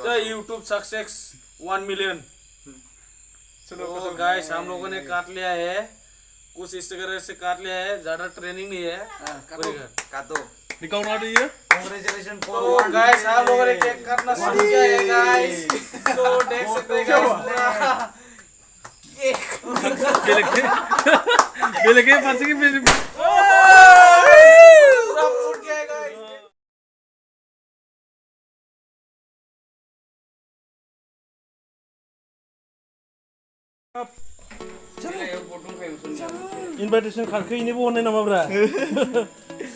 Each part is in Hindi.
जय यूट्यूब सक्सेस 1 मिलियन। तो गाइस हम लोगों ने काट लिया है, कुछ इस तरह से काट लिया है, ज्यादा ट्रेनिंग नहीं है। काटो निकाल ना रही है। कांग्रेचुलेशन तो गाइस हम लोगों ने केक काटना शुरू किया है गाइस। तो देख सकते हैं गाइस बेले के पांच की बेले पूरा फूट गया है गाइस। इनविटेशन खाके इन्हें वो होने ना मबरा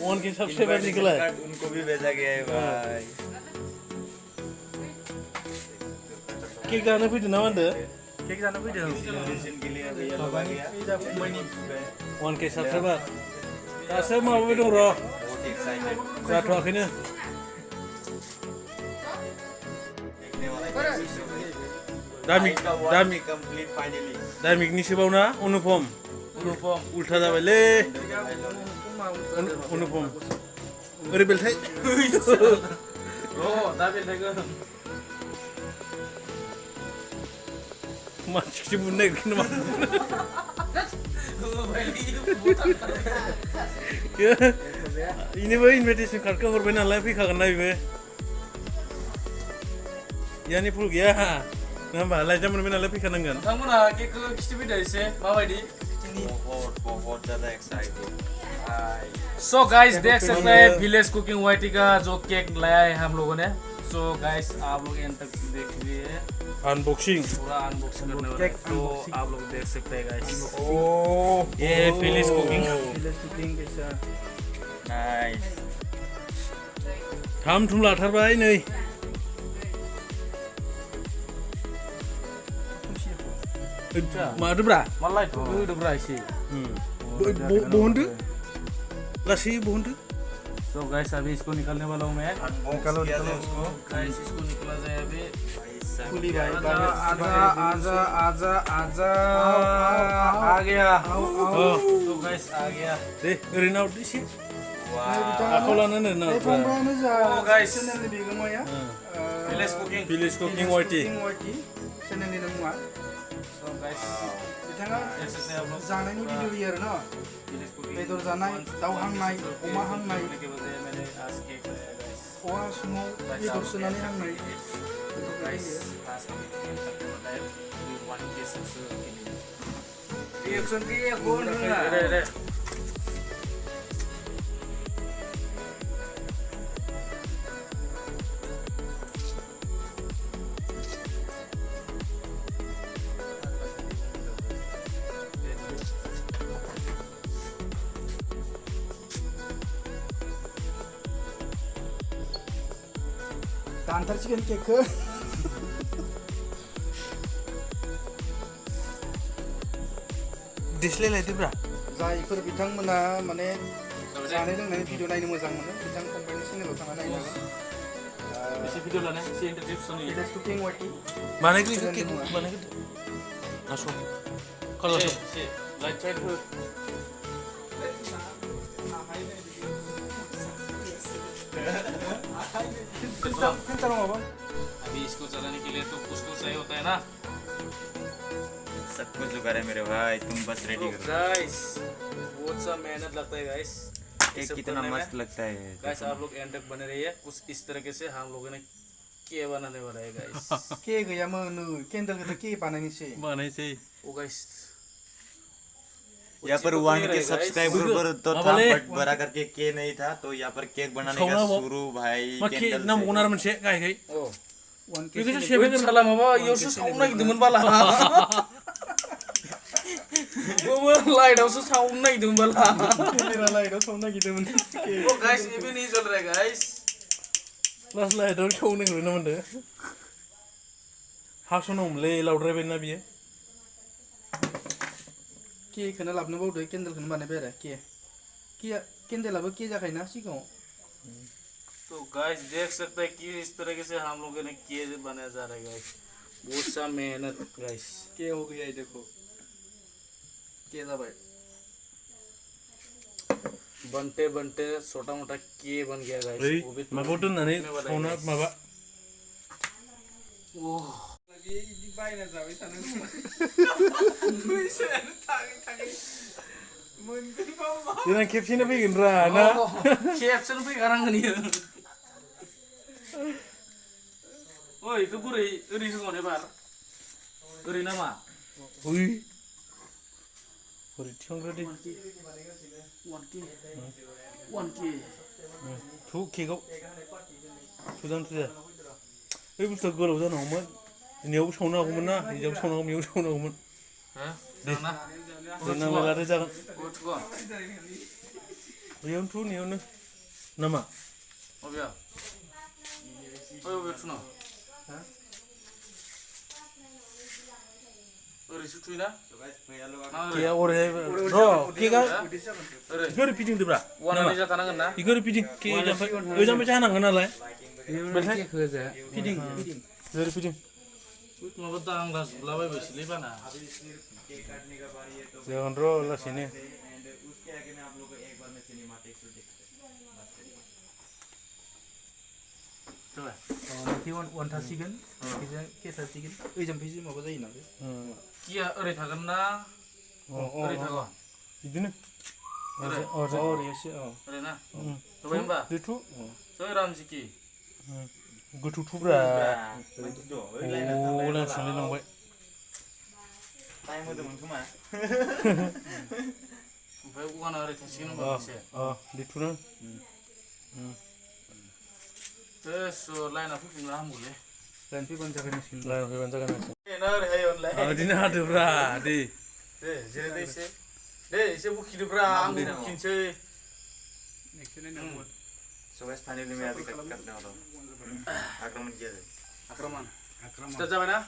वन के सबसे बड़ा निकला है। उनको भी भेजा गया है भाई। केक जाना फिर ना बंदे केक जाना भी दे इनविटेशन के लिए भैया लोग आ गया। वन के सबसे बड़ा दासो माबा भी दं र बहुत एक्साइटेड जाथ'वाखैनो दामिक कंप्लीट फाइनली दामिकनि सोबाव ना अनुपम उल्था जाबायलै अनुपम ओरै बेलथाय दा बेलथायखौ मानसिखौसो बुनो नागिरखो नामा इनोबो इनविटेसन कार्डखौ हरबाय नालाय फैखागोन ना बेबो यानि फुल गैया ना होमबा लाइजाम मोनबाय नालाय फैखानांगोन। नोंथांमोना केकखौ खिथिफैदो एसे माबायदि। बहुत ज़्यादा एक्साइटेड। सो गाइस देख सकते हैं विलेज कुकिंग वाईटी का जो केक लाया है हम लोगों ने। सो गाइस आप लोग एंड तक देखिए अनबॉक्सिंग पूरा अनबॉक्सिंग करने वाला है। तो आप लोग देख सकते हैं गाइस ये विलेज कुकिंग कैसा नाइस थाम थुम लाथारबाय नै मादोब्रा मालाय होदोब्रा एसे बहनदो लासै बहनदो। सो गाइस अभी इसको निकालने वाला हूँ मैं। निकालो उसको गाइस इसको निकला जाए अभी। खुली भाई आजा आजा आजा आ गया। तो गाइस आ गया। दे ओरैनो आवदो एसे वाह आखाव लानानै तो गाइस विलेज कुकिंग वाईटी चैनलनि मुङा सो गाइस बिथाङा देख सकते हैं आप लोग जानायनि भिडिअ होयो आरो न विलेज कुकिंग बेदर जानाय दाउ हांनाय अमा हांनाय के वजह मैंने आज केक लाया गाइस। औवा हासुङाव बेदर सोनानै हांनाय तो गाइस आज हम केक करने वाला है 1K सब्सक्राइबर के लिए। रिएक्शन के कौन होगा रे दानथारसिगोन केकखौ दिस्लाय लायदोब्रा जायफोर बिथांमोना माने जानाय लोंनायनि भिडिअ नायनो मोजां मोनो बिथां फंबायनि चेनेलाव थांना नायनो हागोन। इसे वीडियो लाना इसे इंट्रोडक्शन है। विलेज कुकिं वाईटी बानायग्रो केक बानायग्रो आसो कलर से राइट साइड हो अभी इसको चलाने के लिए तो कुछ तो सही होता है ना। सब कुछ जुगाड़ है मेरे भाई तुम बस रेडी करो। गाइस बहुत सा मेहनत लगता है गाइस। केक कितना मस्त लगता है गाइस आप लोग एंड तक बने रहिए। कुछ इस तरीके से हम लोगों ने केक बनाने वाला है गाइस। के गैयामोन केन्डेलखौ त के बानायनोसै बानायसै ओ गाइस यहाँ पर 1K सब्सक्राइबर पर तो था बट बड़ा करके के नहीं था तो यहाँ पर केक बनाने का शुरू भाई मा केक नाम गनार मोनसे गायखै ओ 1K बेखौ सेभेन साला माबा इयावसो सावनो नागिरदोंमोन बाला लाइटआवसो सावनो नागिरदोंमोन बाला केमेरा लाइटआव सावनो नागिरदोंमोन। ओ गाइस ये भी नहीं चल रहा है गाइस। लास लाइटआव सावनो नागिरबाय ना मोनदो हासनावमोनलै लावद्रायबायना बियो केकखौनो लाबोनो बावदो केन्डेलखौनो बानायबाय आरो के केन्डेलाबो के जाखायोना सिगाङाव। तो गाइस देख सकते हैं कि इस तरीके से हम लोगों ने केक बनाया जा रहा है गाइस। बहुत सा मेहनत गाइस। के हो गया देखो के जाबाय बनते बनते छोटा मोटा के बन गया ओइ गाइस वो भी माबाव दोननानै सावना माबा बिदि बायना जाबाय थानांगौ देनां खेबसेनो फैगोन रा ना खेबसेनो फैखानांगोन इयो ओइ इखौ बोरै ओरै होगोन एबार ओरै नामा ओइ बोरै थिखांग्रो दे 1k थु केकआव थुजां थुजा बै बुस्थुआ गोलाव जानांगौमोन इनियावबो सावनो हागौमोन ना इयावबो सावनांगौ बेयावबो सावनो हागौमोन हो जाना नांलाय लादो जागोन उठगोन बेयावनो थु नेयावनो नामा अबेया ओइ थुना ओरैसो थुयोना केकआ ओरैहाय र' केकआ ओरै इखौ ओरै फिदिंदोब्रा वानानै जाथानांगोन ना इखौ ओरै फिदिं केक जामफाय ओजामफाय जानांगोन नालाय बेलथाय फिदिं ओरै फिदिं माबा दांला जुलाबायबायसोलै बाना जागोन र' लासैनो वान थासिगोन बिजों के थासिगोन ओइजोंफैसो माबा जायो नालाय किया ओरै थागोन ना ओरै थागोन बिदिनो ओरैसो ओरै ना होबाय होमबा दुथु जय रामजिकी गोथौ थुब्रा ओ लांसांलाय लांबाय टाइम होदोंमोन खोमा ओमफ्राय वाना ओरै थासिगोन होमबा मोनसे दुथुना लाइना फैफिनबा हामगौलै लाइन फैबानो जागायनांसिगोन लाइन फैबानो जागोन ना ओरैहाय अनलाय बिदिनो हादोब्रा दे दे जिरायदो एसे बुखिदोब्रा आंबो बुखिनोसै So guys, finally मैं अभी कट करने वाला हूँ आक्रमण किया जाए आक्रमण स्टार्ट जाबाय ना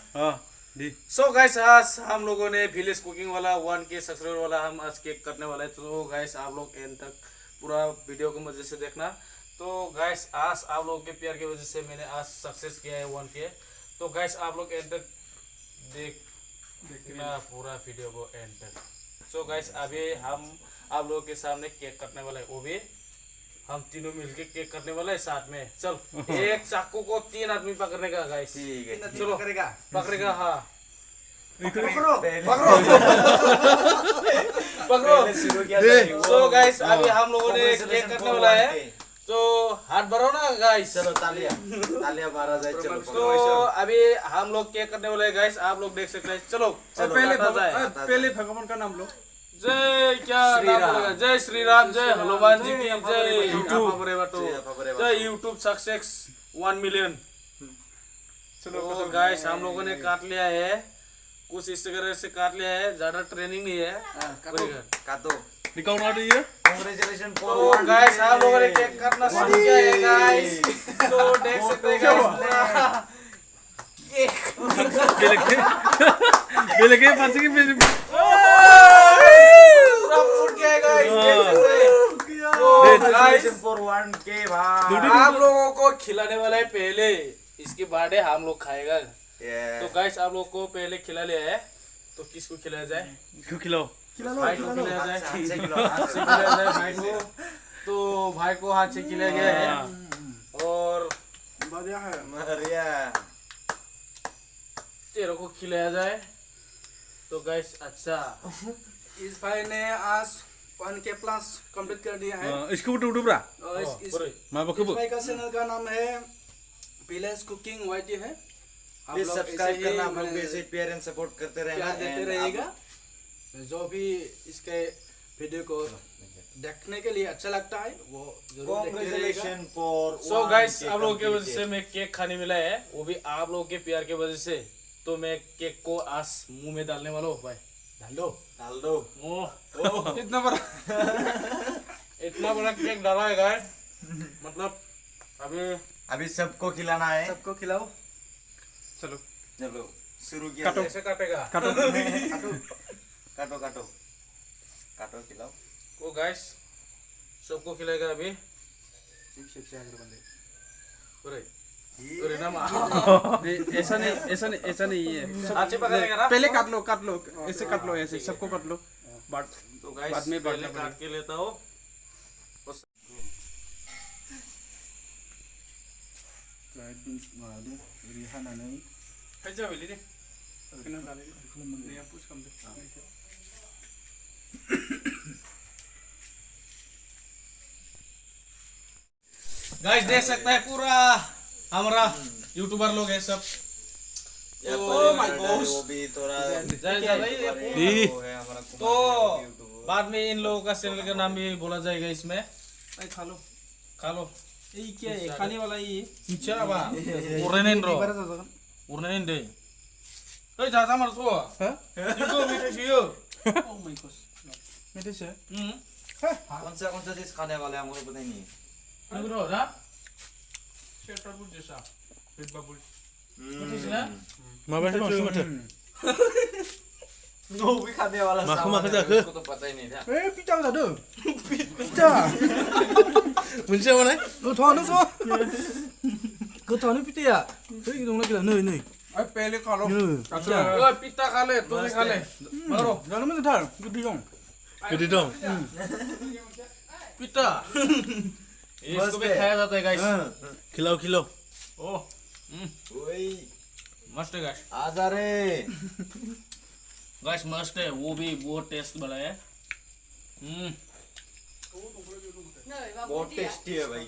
दी सो गाइस आज हम लोगों ने विलेज कुकिंग वाला 1k सब्सक्राइबर वाला हम आज केक करने वाला है तो गाइस आप लोग एंड तक पूरा वीडियो को मजे से देखना तो गाइस आज आप लोगों के प्यार की वजह से मैंने आज सक्सेस किया है 1k तो गाइस आप लोग एंड तक देखना पूरा वीडियो को एंड तक सो गाइस अभी हम आप लोगों के सामने केक कटने वाला है वो भी हम तीनों मिलके केक करने वाला है साथ में चल एक चाकू को 3 आदमी पकड़ने का गाइस ठीक है चलो पकड़ेगा हाँ पकड़ो पकड़ो सो गाइस अभी हम लोगों ने केक करने वाला है तो हाथ बढ़ाओ ना गाइस चलो तालियां मारा जाए चलो तो अभी हम लोग केक करने वाले हैं गाइस आप लोग देख सकते हैं चलो पहले भगवान का नाम लो जय क्या नाम बोलेगा जय श्री राम जय हनुमान जी की जय जय यूट्यूब सक्सेस 1 मिलियन चलो गाइस हम लोगों ने काट लिया है कुछ इस तरह से काट लिया है ज्यादा ट्रेनिंग नहीं है काटो निकालना दे कांग्रेचुलेशन तो गाइस हम लोगों ने केक काटना शुरू किया है गाइस तो देख सकते हैं बेलके पांच की फॉर 1k भाई आप लोगों को खिलाने वाला है पहले इसके बाद हम लोग खाएगा तो गाइस आप लोग को पहले खिला लिया है तो किसको खिलाया जाए खिलाओ भाई को खिलाया जाए हाथ से खिलाया जाए भाई को तो भाई को हाथ से खिलाया गया है और मरिया तेरे को खिलाया जाए तो गाइस अच्छा इस भाई ने आज 1k प्लस कंप्लीट कर दिया है इसको उठो ब्रा और इस माबाखौबो भाई का चैनल का नाम है विलेज कुकिंग वाईटी है प्लीज सब्सक्राइब करना आप लोग ऐसे प्यार एंड सपोर्ट करते रहना देते रहेगा जो भी इसके वीडियो को देखने के लिए अच्छा लगता है वो जरूर देखते रहेगा कांग्रेचुलेशन फॉर सो गाइस आप लोगों की वजह से मैं केक खाने मिला है वो भी आप लोगों के प्यार की वजह से तो मैं केक को आज मुंह में डालने वाला हूँ भाई डाल दो इतना बड़ा इतना बड़ा केक डाला है गाइस मतलब अभी सबको खिलाना है सबको खिलाओ चलो शुरू किया काटो कैसे काटेगा काटो खिलाओ वो गाइस सबको खिलाएगा अभी अरे ना ऐसा नहीं है हाथ से पकड़ेगा ना पहले काट लो ऐसे काट लो ऐसे सबको काट लो तो गाइस पहले काट के लेता हूँ माबादो ओरै हानानै खाय जाबायलै दे खोना लालै नैया पुश खालामदो गाइस देख सकता है पूरा हमारा यूट्यूबर लोग है सब Oh my gosh, वो भी थोड़ा तो बाद में इन लोगों का चैनल का नाम भी बोला जाएगा इसमें खा लो ये क्या है खाने वाला ये मिथिया बा उरनायन रो बारा जाजागोन उरनायन दे ओइ जाजा मार तो हो इको मिठाई छियो ओ माय गॉड मेथाइसो कौन सा चीज खाने वाले हैं हमको पता ही नहीं है। नगरो रा शेटर बुल जैसा फिर बबुल मिठाई ना माबासो बांसिन माथो वो भी खाने वाला माखो सामान माखो है, जाखो? उसको तो पता ही नहीं था। ए पिज्जा जादों पिज्जा मोनसेया माने गोथावनो ज गोथावनो पिज्जाया ओइ दंना गैला नै नै ओइ पहले खा लो पिज्जा ओइ पिता खा ले तू भी खा ले मारो जानो मोजांथार गोदै दं गोदै दं पिता इसको भी खाया जाता है गाइस खिलाओ ओ ओए मस्त है गाइस आजा रे, गाइस मस्त है वो भी बहुत टेस्ट वाला है बहुत टेस्टी है भाई।